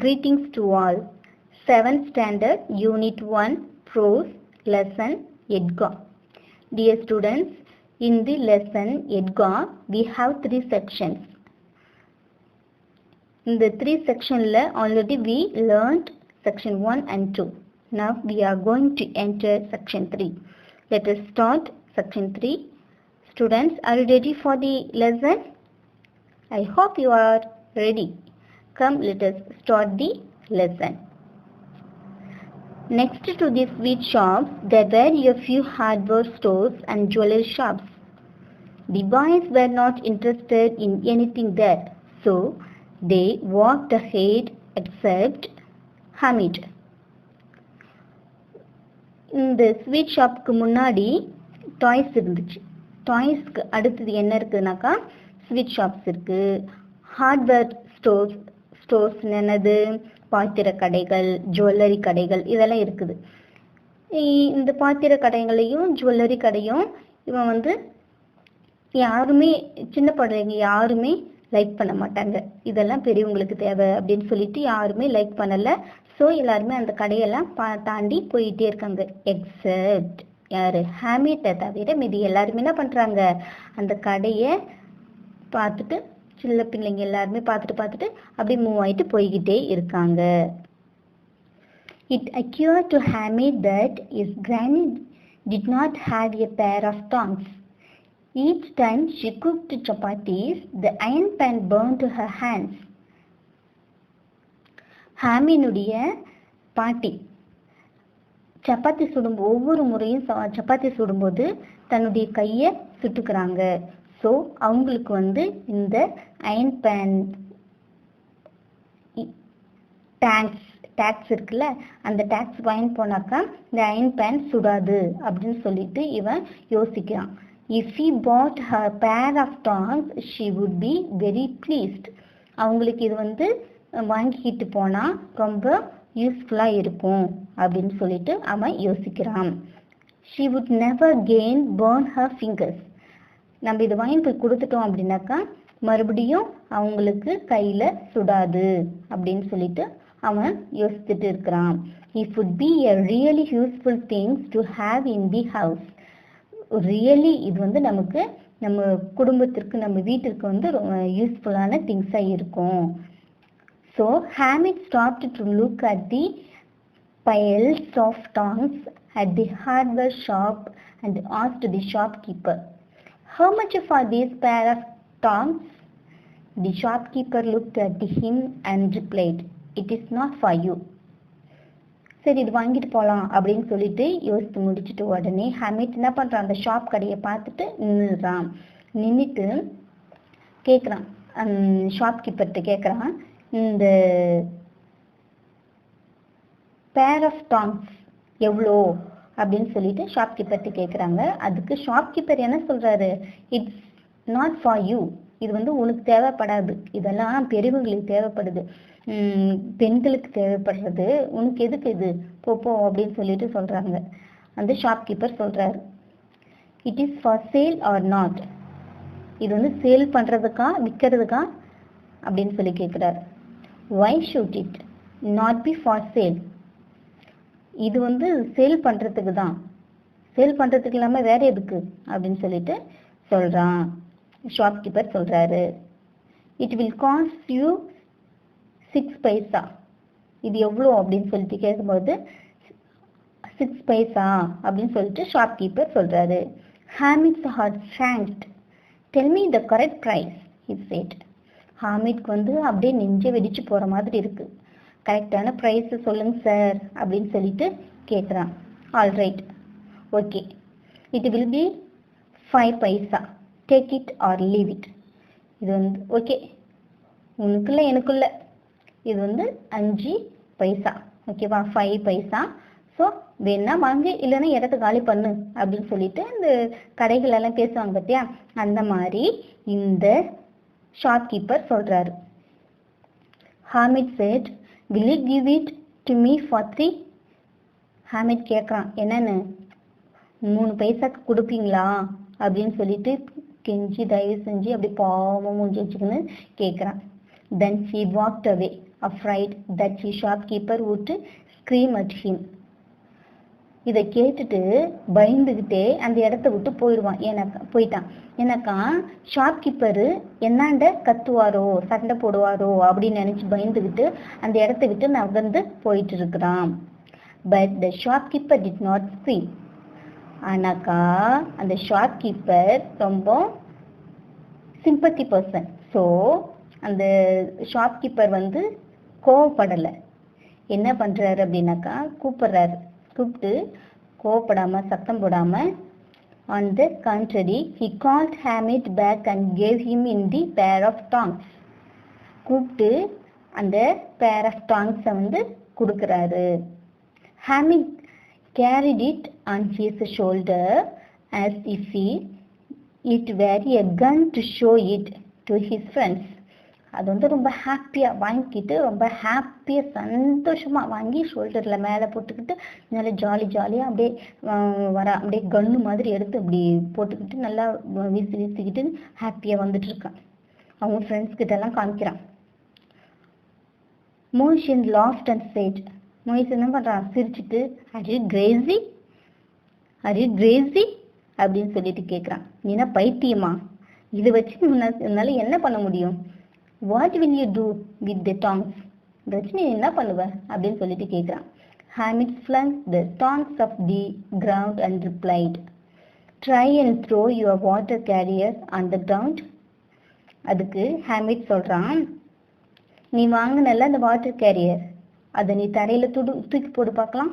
Greetings to all. 7th Standard Unit 1 Prose Lesson Edgar. Dear students, in the lesson Edgar, we have 3 sections. In the 3 sections, already we learned section 1 and 2. Now we are going to enter section 3. Let us start section 3. Students, are you ready for the lesson? I hope you are ready. Come, let us start the lesson. Next to the sweet shops, there were a few hardware stores and jewelry shops. The boys were not interested in anything there, so they walked ahead except Hamid. இந்த sweet ஷாப்புக்கு முன்னாடி toys இருந்துச்சு. டாய்ஸ்க்கு அடுத்தது என்ன இருக்குனாக்கா sweet shops இருக்கு. Hardware stores என்னது, பாத்திர கடைகள், ஜுவல்லரி கடைகள் இதெல்லாம் இருக்குது. இந்த பாத்திர கடைகளையும் ஜுவல்லரி கடையும் இவன் யாருமே சின்ன படங்க யாருமே லைக் பண்ண மாட்டாங்க. இதெல்லாம் பெரியவங்களுக்கு தேவை அப்படின்னு சொல்லிட்டு யாருமே லைக் பண்ணல. ஸோ எல்லாருமே அந்த கடையெல்லாம் தாண்டி போயிட்டே இருக்காங்க. எக்ஸப்ட் யாரு, ஹாமிட்டை தவிர மீதி எல்லாருமே என்ன பண்றாங்க, அந்த கடையை பார்த்துட்டு சின்ன பிள்ளைங்க எல்லாருமே பார்த்துட்டு அப்படி மூவ் ஆயிட்டு போய்கிட்டே இருக்காங்க. It occurred to Hamid that his granny did not have a pair of tongs. Each time she cooked chapatis, the iron pan burned to her hands. ஹாமினுடைய பாட்டி சப்பாத்தி ஒவ்வொரு முறையும் சப்பாத்தி சுடும்போது தன்னுடைய கையை சுட்டுக்கிறாங்க. ஸோ அவங்களுக்கு இந்த அயன் பேன் டேக்ஸ் இருக்குல்ல, அந்த டேக்ஸ் வாங்கி போனாக்கா இந்த அயன் பேன் சுடாது அப்படின்னு சொல்லிட்டு இவன் யோசிக்கிறான். If he bought her pair of tongs, she would be very pleased. அவங்களுக்கு இது வாங்கிக்கிட்டு போனா ரொம்ப யூஸ்ஃபுல்லா இருக்கும் அப்படின்னு சொல்லிட்டு அவன் யோசிக்கிறான். She would never again burn her fingers. நம்ம இது வாங்கி போய் கொடுத்துட்டோம் அப்படின்னாக்கா மறுபடியும் அவங்களுக்கு கையில சுடாது அப்படின்னு சொல்லிட்டு அவன் யோசிச்சுட்டு இருக்கிறான். It would be a really useful things to have in the house. Really இது நமக்கு நம்ம குடும்பத்திற்கு நம்ம வீட்டிற்கு யூஸ்ஃபுல்லான திங்ஸா இருக்கும். So Hamid stopped to look at the piles of tongs at the hardware shop and asked the shopkeeper, "How much for these pair of tongs?" The shopkeeper looked at him and replied, "It is not for you." சரி, இது வாங்கிட்டு போகலாம் அப்படின்னு சொல்லிட்டு யோசித்து முடிச்சுட்டு உடனே ஹமீத் என்ன பண்றான், அந்த ஷாப் கடையை பார்த்துட்டு நின்றுட்டு கேட்குறான். ஷாப்கீப்பர்கிட்ட கேட்குறான், இந்த பேர் ஆஃப் டாங்ஸ் எவ்வளோ அப்படின்னு சொல்லிட்டு ஷாப்கீப்பர்கிட்ட கேட்குறாங்க. அதுக்கு ஷாப்கீப்பர் என்ன சொல்றாரு, இட்ஸ் நாட் ஃபார் யூ. இது உனக்கு தேவைப்படாது, இதெல்லாம் பெரியவங்களுக்கு தேவைப்படுது, பெண்களுக்கு தேவைப்படுறது, உனக்கு எதுக்கு இது, போ அப்படின்னு சொல்லிட்டு சொல்றாங்க. அந்த ஷாப்கீப்பர் சொல்றாரு, it is for sale or not. இது சேல் பண்றதுக்கா விற்கிறதுக்கா அப்படின்னு சொல்லி கேட்கிறாரு. Why should it not be for sale? இது சேல் பண்றதுக்கு தான், சேல் பண்றதுக்கு இல்லாம வேற எதுக்கு அப்படின்னு சொல்லிட்டு சொல்றான். ஷாப்கீப்பர் சொல்றாரு, இட் வில் காஸ்ட் யூ 6 பைசா. இது எவ்வளோ அப்படின்னு சொல்லிட்டு கேட்கும்போது 6 பைசா அப்படின்னு சொல்லிட்டு ஷாப்கீப்பர் சொல்றாரு. Hamid's heart sank. Tell me the correct price, he said. ஹாமிட்க்கு அப்படியே நெஞ்ச வெடிச்சு போற மாதிரி இருக்கு. கரெக்டான பிரைஸ் சொல்லுங்க சார் அப்படின்னு சொல்லிட்டு கேட்குறான். All right, okay, it will be 5 paisa. Take it or leave it. இது ஓகே, உனக்குள்ள எனக்குள்ள இது 5 பைசா, ஓகேவா, 5 பைசா. ஸோ வேணா வாங்கி, இல்லைன்னா இடத்த காலி பண்ணு அப்படின்னு சொல்லிட்டு இந்த கடைகள் எல்லாம் பேசுவாங்க பத்தியா, அந்த மாதிரி இந்த ஷாப்கீப்பர் சொல்றாரு. Hamid said, will you give it to me for 3? Hamid கேட்குறான், என்னன்னு 3 பைசாக்கு கொடுப்பீங்களா அப்படின்னு சொல்லிட்டு கெஞ்சி தயவு செஞ்சு அப்படி பாவம் மூஞ்சி வச்சுக்கன்னு கேட்குறான். Then she walked away. afraid that the shopkeeper would scream at him. இதை கேட்டுட்டு பயந்துகிட்டே அந்த இடத்த விட்டு போயிட்டான். எனக்கா ஷாப்கீப்பரு என்னாண்ட கத்துவாரோ சண்டை போடுவாரோ அப்படின்னு நினைச்சு பயந்துகிட்டு அந்த இடத்த விட்டு நகர்ந்து போயிட்டு இருக்கிறான். But the shopkeeper did not scream. ஆனாக்கா அந்த ஷாப்கீப்பர் ரொம்ப சிம்பத்தி பர்சன். ஸோ அந்த ஷாப்கீப்பர் கோவப்படலை. என்ன பண்றாரு அப்படின்னாக்கா கூப்பிட்டு கோவப்படாம சத்தம் போடாம, on the contrary he called Hamid back and gave him in the pair of tongs. கூப்பிட்டு அந்த pair of tongs கொடுக்கறாரு. Hamid carried it on his shoulder as if it were a gun to show it to his friends. அது ரொம்ப ஹாப்பியா வாங்கிட்டு ரொம்ப ஹாப்பியா சந்தோஷமா வாங்கி ஷோல்டர்ல மேல போட்டுக்கிட்டு நல்லா ஜாலியா அப்படியே அப்படியே கன்னு மாதிரி எடுத்து அப்படி போட்டுக்கிட்டு நல்லா வீசிக்கிட்டு ஹாப்பியா வந்துட்டு இருக்கான். அவங்க ஃப்ரெண்ட்ஸ் கிட்ட எல்லாம் காமிக்கிறான். Motion laughed and said. Motion என்ன பண்றான், சிரிச்சுட்டு are you crazy அப்படின்னு சொல்லிட்டு கேட்கறான். நீனா பைத்தியமா, இதை வச்சு உன்னால என்ன பண்ண முடியும்? What will you do with the tongs? Rajini என்ன பண்ணுவ அப்படின்னு சொல்லிட்டு கேட்கிறான். Hamid flung the tongs of the ground and replied, try and throw your water carrier on the ground. அதுக்கு ஹாமிட் சொல்றான், நீ வாங்கினல அந்த வாட்டர் கேரியர், அதை நீ தரையில தூக்கி போட்டு பார்க்கலாம்.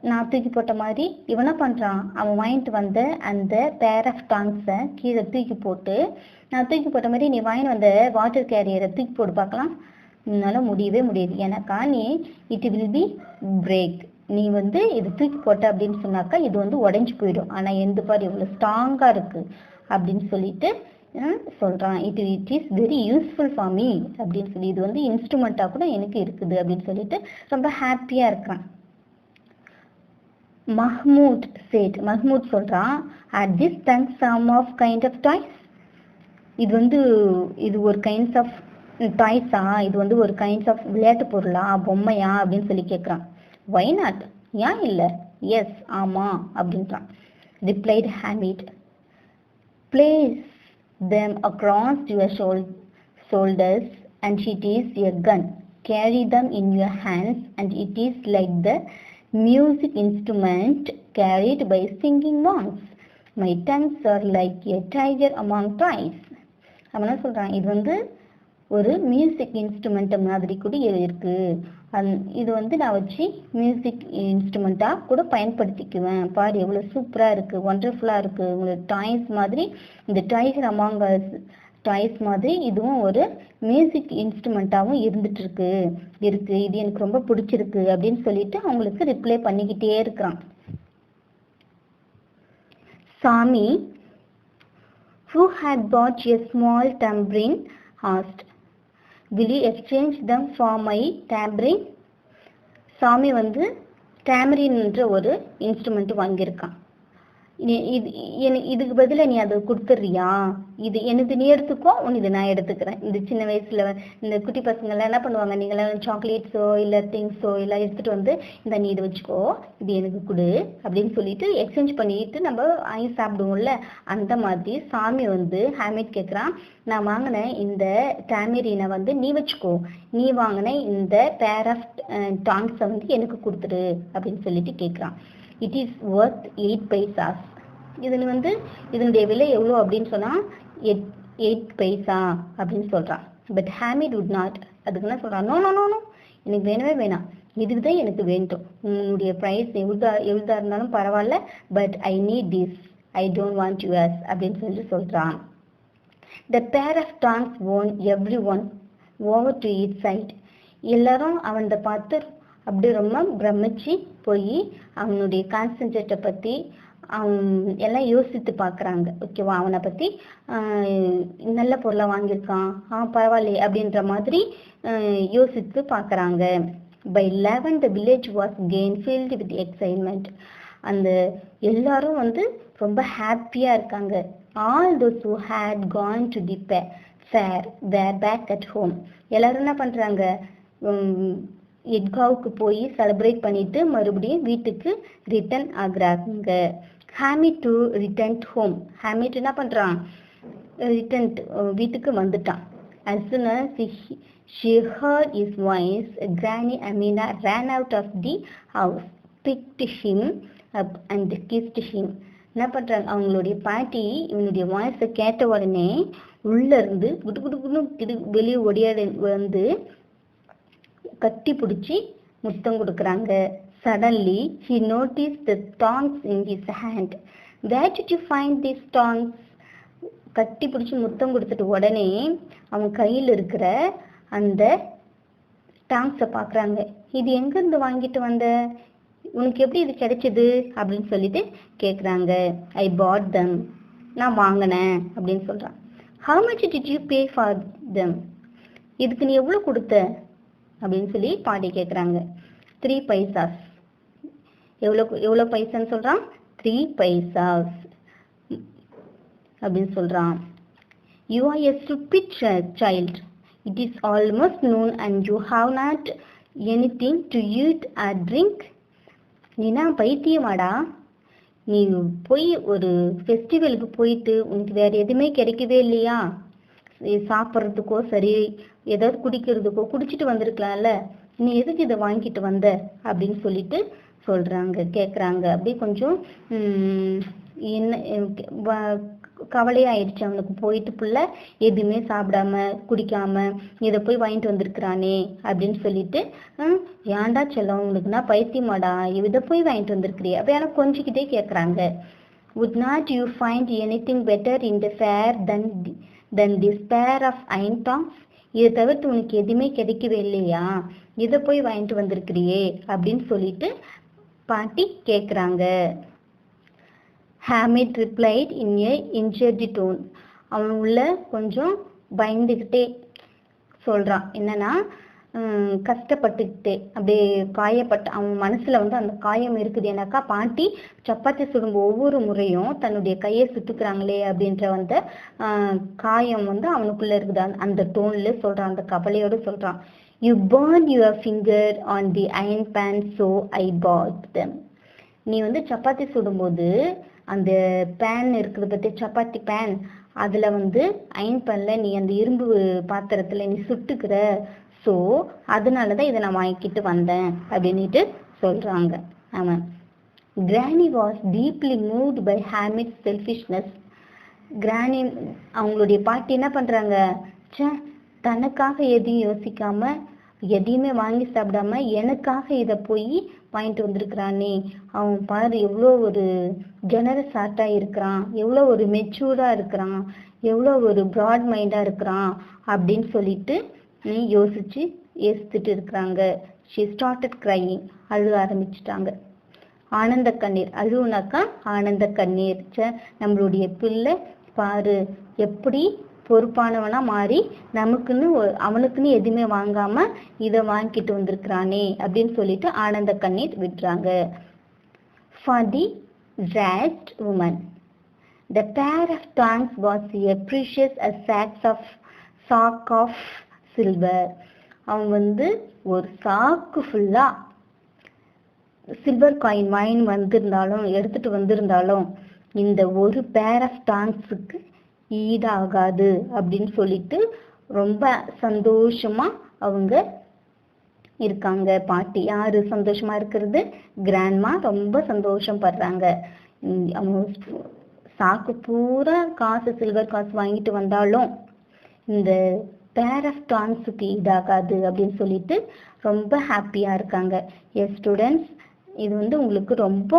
நான் தூக்கி போட்ட மாதிரி இவனா பண்றான். அவன் வாங்கிட்டு வந்த அந்த பேர் ஆஃப் டாங்ஸை கீழே தூக்கி போட்டு, நான் தூக்கி போட்ட மாதிரி நீ வாங்கிட்டு வந்த வாட்டர் கேரியரை தூக்கி போட்டு பார்க்கலாம். உன்னால முடியவே முடியாது. எனக்கா நீ இட் வில் பி பிரேக். நீ இது தூக்கி போட்ட அப்படின்னு சொன்னாக்கா இது உடைஞ்சு போயிடும். ஆனா எந்த பாரு இவ்வளவு ஸ்ட்ராங்கா இருக்கு அப்படின்னு சொல்லிட்டு சொல்றான். It is very useful for me அப்படின்னு சொல்லி, இது இன்ஸ்ட்ருமெண்டா கூட எனக்கு இருக்குது அப்படின்னு சொல்லிட்டு ரொம்ப ஹாப்பியா இருக்கான். மஹ்மூத் சொல்றான், at this thanks some of kind of toys. இது ஒரு கைண்ட்ஸ் ஆஃப் டாய்ஸா, இது ஒரு கைண்ட்ஸ் ஆஃப் விளையாட்டு பொருளா, பொம்மையா அப்படின்னு சொல்லி கேட்கறான். why not? ஏன் இல்ல? எஸ், ஆமா அப்படின்றான். replied Hamid, place them across your shoulders and it is a gun. Carry them in your hands and it is like the music instrument carried by singing monks. My tongues are like a tiger among toys. அவனா சொல்றான், இது ஒரு music instrument மாதிரி கூட இருக்கு. இது நான் வச்சு மியூசிக் இன்ஸ்ட்ருமெண்டா கூட பயன்படுத்திக்குவேன். பாரு எவ்வளவு சூப்பரா இருக்கு, ஒண்டர்ஃபுல்லா இருக்கு. உங்களுக்கு டாய்ஸ் மாதிரி இந்த டைகர் அமாங் டாய்ஸ் மாதிரி இதுவும் ஒரு மியூசிக் இன்ஸ்ட்ருமெண்டாவும் இருந்துட்டு இருக்கு. இது எனக்கு ரொம்ப பிடிச்சிருக்கு அப்படின்னு சொல்லிட்டு அவங்களுக்கு ரிப்ளை பண்ணிக்கிட்டே இருக்கிறான். சாமி, who had bought a small tambourine, asked, will you exchange them for my tambourine? சாமி tambourine ஒரு இன்ஸ்ட்ருமெண்ட் வாங்கியிருக்கான். இதுக்கு பதிலா நீ அதை கொடுத்துறியா? இது எனக்கு நீ எடுத்துக்கோ, இது நான் எடுத்துக்கிறேன். இந்த சின்ன வயசுல இந்த குட்டி பசங்க எல்லாம் என்ன பண்ணுவாங்க, நீங்களாம் சாக்லேட்ஸோ இல்ல திங்ஸோ எல்லாம் எடுத்துட்டு இந்த நீ இதை வச்சுக்கோ, இது எனக்கு கொடு அப்படின்னு சொல்லிட்டு எக்ஸ்சேஞ்ச் பண்ணிட்டு நம்ம வாங்கி சாப்பிடுவோம்ல, அந்த மாதிரி சாமி ஹாமிட் கேட்குறான், நான் வாங்கின இந்த டேமரீனை நீ வச்சுக்கோ, நீ வாங்கின இந்த பேர் ஆஃப் டாங்ஸை எனக்கு கொடுத்துரு அப்படின்னு சொல்லிட்டு கேட்குறான். It is worth 8 paisas. இதனுடைய விலை எவ்வளோ அப்படின்னு சொன்னா 8 பைசா அப்படின்னு சொல்றான். But Hamid would not. அதுக்கு என்ன சொல்றான், நோ நோ நோ நோ, எனக்கு வேணவே வேணாம், இதுதான் எனக்கு வேண்டும். உன்னுடைய ப்ரைஸ் எவ்வளோதா இருந்தாலும் பரவாயில்ல, but I need this, I don't want yours அப்படின்னு சொல்லி சொல்றான். The pair of tongs won everyone over to it side. எல்லாரும் அவனை பார்த்து அப்படி ரொம்ப பிரமிச்சு போய் அவனுடைய கான்சென்ட்ரேட்டை பத்தி எல்லாம் யோசித்து பார்க்குறாங்க. ஓகேவா, அவனை பத்தி நல்ல பொருளை வாங்கியிருக்கான், பரவாயில்லையே அப்படின்ற மாதிரி யோசித்து பார்க்குறாங்க. By 11 the village was again filled with excitement. அந்த எல்லாரும் ரொம்ப ஹாப்பியா இருக்காங்க. All those who had gone to the fair were back at home. எல்லாரும் என்ன பண்றாங்க, எட்காவுக்கு போய் செலிப்ரேட் பண்ணிட்டு மறுபடியும் வீட்டுக்கு ரிட்டர்ன் ஆகுறாங்க. Hamid to return home. Hamid என்ன பண்றான், ரிட்டர்ன் வீட்டுக்கு வந்துட்டான். As soon as she heard his voice, Granny Amina ran out of the house, picked him up and kissed him. என்ன பண்றாங்க, அவங்களுடைய பாட்டி இவனுடைய வாய்ஸை கேட்ட உடனே உள்ள இருந்து குடு குடு குடு வெளியே ஒடியாடி வந்து கட்டி பிடிச்சி முத்தம் கொடுக்குறாங்க. Suddenly he noticed the thongs in his hand. Where did you find these thongs? கட்டி பிடிச்சி முத்தம் கொடுத்துட்டு உடனே அவன் கையில் இருக்கிற அந்த டாங்ஸை பார்க்குறாங்க. இது எங்கேருந்து வாங்கிட்டு வந்த, உனக்கு எப்படி இது கிடைச்சது அப்படின்னு சொல்லிட்டு கேட்குறாங்க. ஐ பாட் தம், நான் வாங்கினேன் அப்படின்னு சொல்கிறான். How much did you pay for them, இதுக்கு நீ எவ்வளோ கொடுத்த அப்படின்னு சொல்லி பாட்டி கேட்குறாங்க. 3 பைசாஸ். எவ்வளோ பைசான்னு சொல்கிறான், 3 பைசாஸ் அப்படின்னு சொல்கிறான். You are a stupid child, it is almost noon and you have not anything to eat or drink. நீனா பைத்தியமாடா, நீ போய் ஒரு ஃபெஸ்டிவலுக்கு போயிட்டு உனக்கு வேறு எதுவுமே கிடைக்கவே இல்லையா, சாப்பிட்றதுக்கோ சரி ஏதாவது குடிக்கிறதுக்கோ குடிச்சிட்டு வந்திருக்கலாம்ல, நீ எதுக்கு இதை வாங்கிட்டு வந்த அப்படின்னு சொல்லிட்டு சொல்கிறாங்க, கேட்குறாங்க. அப்படியே கொஞ்சம் என்ன கவலையாயிடுச்சு அவனுக்கு. போயிட்டு புள்ள எதுவுமே சாப்பிடாம குடிக்காம இதை போய் வாங்கிட்டு வந்திருக்கிறானே அப்படின்னு சொல்லிட்டு, ஏன்டா செல்லம் உனக்குன்னா பைத்தியமாடா, இதை போய் வாங்கிட்டு வந்திருக்கிறிய அப்படி ஆனால் கொஞ்சிக்கிட்டே கேட்குறாங்க. would not you find anything better in the fair than this pair of iron tongs? இதை தவிர்த்து உனக்கு எதுவுமே கிடைக்கவே இல்லையா, இதை போய் வாங்கிட்டு வந்திருக்கிறியே அப்படின்னு சொல்லிட்டு பாட்டி கேட்குறாங்க. ஹாமிட் ரிப்ளைட் இன் ஏ இன்ஜர்டு டோன். அவன் உள்ள கொஞ்சம் பயந்துக்கிட்டே சொல்கிறான், என்னன்னா கஷ்டப்பட்டுக்கிட்டே அப்படியே காயப்பட்ட அவன் மனசில் வந்து அந்த காயம் இருக்குது. ஏன்னாக்கா பாட்டி சப்பாத்தி சுடும் ஒவ்வொரு முறையும் தன்னுடைய கையை சுட்டுக்கிறாங்களே அப்படின்ற அந்த காயம் வந்து அவனுக்குள்ளே இருக்குது. அந்த டோனில் சொல்கிறான், அந்த கவலையோடு சொல்கிறான். You burn your finger on the iron pan so I bought them. நீ வந்து சப்பாத்தி சுடும்போது அந்த பேன் இருக்குது பற்றி, சப்பாத்தி பேன், அதில் வந்து அயன் பேனில் நீ அந்த இரும்பு பாத்திரத்தில் நீ சுட்டுக்கிற, ஸோ அதனால தான் இதை நான் வாங்கிக்கிட்டு வந்தேன் அப்படின்ட்டு சொல்கிறாங்க. ஆமாம். Granny was deeply moved by Hamid's selfishness. Granny அவங்களுடைய பாட்டி என்ன பண்ணுறாங்க, தனக்காக எதையும் யோசிக்காமல் எதையுமே வாங்கி சாப்பிடாம எனக்காக இதை போய் வாங்கிட்டு வந்திருக்கிறானே, அவன் பாரு எவ்வளோ ஒரு ஜெனரஸ் ஹார்ட்டாக இருக்கிறான், எவ்வளோ ஒரு மெச்சூர்டாக இருக்கிறான், எவ்வளோ ஒரு ப்ராட் மைண்டாக இருக்கிறான் அப்படின்னு சொல்லிட்டு யோசிச்சுட்டு இருக்கிறாங்க. She started crying. அழுக ஆரம்பிச்சிட்டாங்க. ஆனந்த கண்ணீர். அழுவுனாக்கா ஆனந்த கண்ணீர். நம்மளுடைய பிள்ளை பாரு எப்படி பொறுப்பானவனா மாறி நமக்குன்னு அவனுக்குன்னு எதுவுமே வாங்காம இதை வாங்கிட்டு வந்திருக்கிறானே அப்படின்னு சொல்லிட்டு ஆனந்த கண்ணீர் விடுறாங்க. For the ragged woman, the pair of tongs was a precious as sack of silver. அவன் வந்து ஒரு சாக்கு ஃபுல்லா சில்வர் காயின் வாங்கி வந்திருந்தாலும் எடுத்துட்டு வந்திருந்தாலும் இந்த ஒரு பேர் ஆஃப் டாங்ஸுக்கு ஈடாகாது அப்படின்னு சொல்லிட்டு ரொம்ப சந்தோஷமா அவங்க இருக்காங்க. பாட்டி யாரு சந்தோஷமா இருக்கிறது, கிராண்ட்மா ரொம்ப சந்தோஷம் படுறாங்க. அவங்க சாக்கு பூரா காசு சில்வர் காசு வாங்கிட்டு வந்தாலும் இந்த பேர் ஆஃப் டான்ஸுக்கு ஈடாகாது அப்படின்னு சொல்லிட்டு ரொம்ப ஹாப்பியா இருக்காங்க. எஸ் ஸ்டூடெண்ட்ஸ், இது வந்து உங்களுக்கு ரொம்ப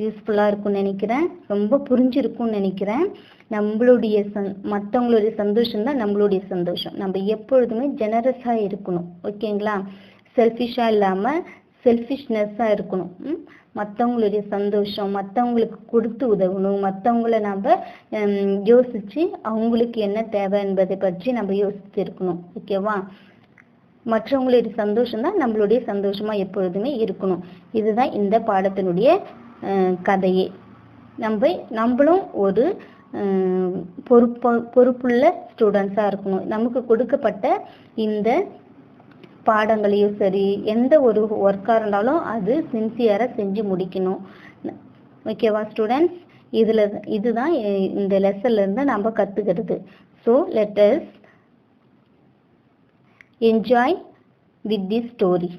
யூஸ்ஃபுல்லாக இருக்கும்னு நினைக்கிறேன், ரொம்ப புரிஞ்சிருக்கும்னு நினைக்கிறேன். நம்மளுடைய மற்றவங்களுடைய சந்தோஷம் தான் நம்மளுடைய சந்தோஷம். நம்ம எப்பொழுதுமே ஜெனரஸாக இருக்கணும், ஓகேங்களா? செல்ஃபிஷாக இல்லாமல் செல்ஃபிஷ்னஸ்ஸாக இருக்கணும். மற்றவங்களுடைய சந்தோஷம், மற்றவங்களுக்கு கொடுத்து உதவணும், மற்றவங்கள நம்ம யோசித்து அவங்களுக்கு என்ன தேவை என்பதை பற்றி நம்ம யோசித்து இருக்கணும், ஓகேவா? மற்றவங்களுடைய சந்தோஷம் தான் நம்மளுடைய சந்தோஷமாக எப்பொழுதுமே இருக்கணும். இதுதான் இந்த பாடத்தினுடைய கதையே. நம்மளும் ஒரு பொறுப்புள்ள ஸ்டூடெண்ட்ஸாக இருக்கணும். நமக்கு கொடுக்கப்பட்ட இந்த பாடங்களையும் சரி எந்த ஒரு ஒர்க்காக இருந்தாலும் அது சின்சியராக செஞ்சு முடிக்கணும். ஓகேவா ஸ்டூடெண்ட்ஸ்? இதுதான் இந்த லெசன்லேருந்து நம்ம கற்றுக்கிறது. So let us enjoy with this story.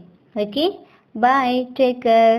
Okay, bye, take care.